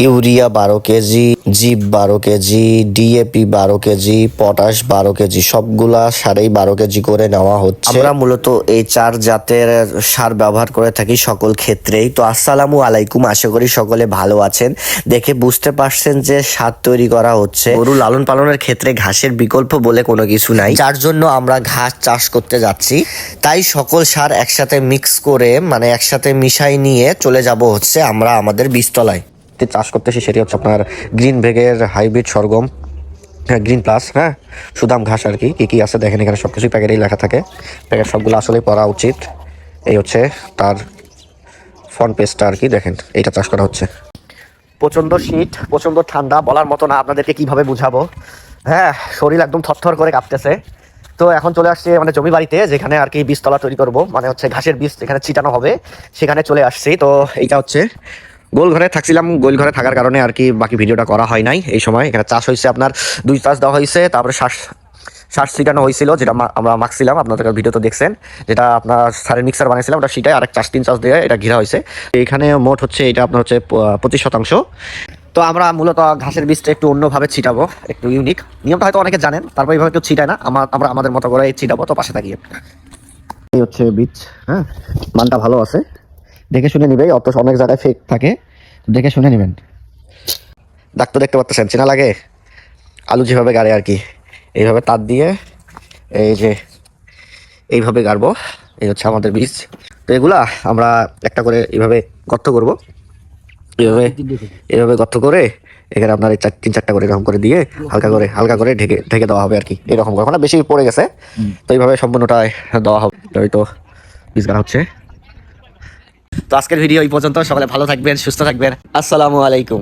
Urea 12 KG, জিপ 12 KG, DAP 12 KG, potash 12 KG, সবগুলা সারেই 12 কেজি করে নেওয়া হচ্ছে। আমরা মূলত এই 4 জাতের সার ব্যবহার করে থাকি সকল ক্ষেত্রেই। তো আসসালামু আলাইকুম, আশা করি সকলে ভালো আছেন। দেখে বুঝতে পারছেন যে সার তৈরি করা হচ্ছে। গরু লালন পালনের ক্ষেত্রে ঘাসের বিকল্প বলে কোনো কিছু নাই, যার জন্য আমরা ঘাস চাষ করতে যাচ্ছি। তাই সকল সার একসাথে মিক্স করে মানে একসাথে মিশাই নিয়ে চলে যাব হচ্ছে আমরা আমাদের বীজতলায় চাষ করতেছি। সেটি হচ্ছে আপনার গ্রিন ভেগের হাইব্রিড সরগম, হ্যাঁ গ্রিন প্লাস, হ্যাঁ সুদাম ঘাস আর কি কি আছে দেখেন, এখানে সব কিছুই প্যাকেটেই লেখা থাকে। প্যাকেট সবগুলো আসলেই পড়া উচিত। এই হচ্ছে তার ফ্রন্ট পেজটা আর কি, দেখেন এইটা চাষ করা হচ্ছে। প্রচণ্ড শীত, প্রচণ্ড ঠান্ডা, বলার মতো না আপনাদেরকে কিভাবে বুঝাবো। হ্যাঁ, শরীর একদম থরথর করে কাঁপতেছে। তো এখন চলে আসছে মানে জমি বাড়িতে, যেখানে আর কি বীজতলা তৈরি করব, মানে হচ্ছে ঘাসের বীজ যেখানে ছিটানো হবে সেখানে চলে আসছি। তো এইটা হচ্ছে গোল ঘরে থাকছিলাম, গোল ঘরে থাকার কারণে আর কি বাকি ভিডিওটা করা হয় নাই। এই সময় এখানে চাষ হয়েছে আপনার 2 চাষ দেওয়া হয়েছে, তারপরে শ্বাস ছিটানো হয়েছিল, যেটা আমরা মাখছিলাম, আপনাদের ভিডিও তো দেখছেন, যেটা আপনার সারের মিক্সার বানিয়েছিলাম ওটা সেটাই আরেক 3 চাষ দিয়ে এটা ঘেরা হয়েছে। এখানে মোট হচ্ছে এটা আপনার হচ্ছে 25%। তো আমরা মূলত ঘাসের বীজটা একটু অন্যভাবে ছিটাবো, একটু ইউনিক নিয়মটা হয়তো অনেকে জানেন, তারপর এইভাবে কেউ ছিটায় না, আমরা আমাদের মতো করে ছিটাবো। তো পাশে থাকি। এই হচ্ছে বীজ, হ্যাঁ মানটা ভালো আছে, দেখে শুনে নিবে, অত অনেক জায়গায় ফেক থাকে, দেখে শুনে নেবেন। দাগ তো দেখতে পাচ্ছেন, চেনা লাগে, আলু যেভাবে গাড়ে আর কি, এইভাবে তার দিয়ে এই যে এইভাবে গাড়বো। এই হচ্ছে আমাদের বীজ। তো এগুলা আমরা একটা করে এইভাবে গর্ত করব, এইভাবে গর্ত করে এখানে আপনার এই 3-4টা করে এরকম করে দিয়ে হালকা করে ঢেকে দেওয়া হবে আর কি। এরকম করে মানে বেশি পড়ে গেছে, তো এইভাবে সম্পূর্ণটাই দেওয়া হবে। তো বীজ গাড়া হচ্ছে। তো আজকের ভিডিও এই পর্যন্ত, সকলে ভালো থাকবেন, সুস্থ থাকবেন। আসসালামু আলাইকুম।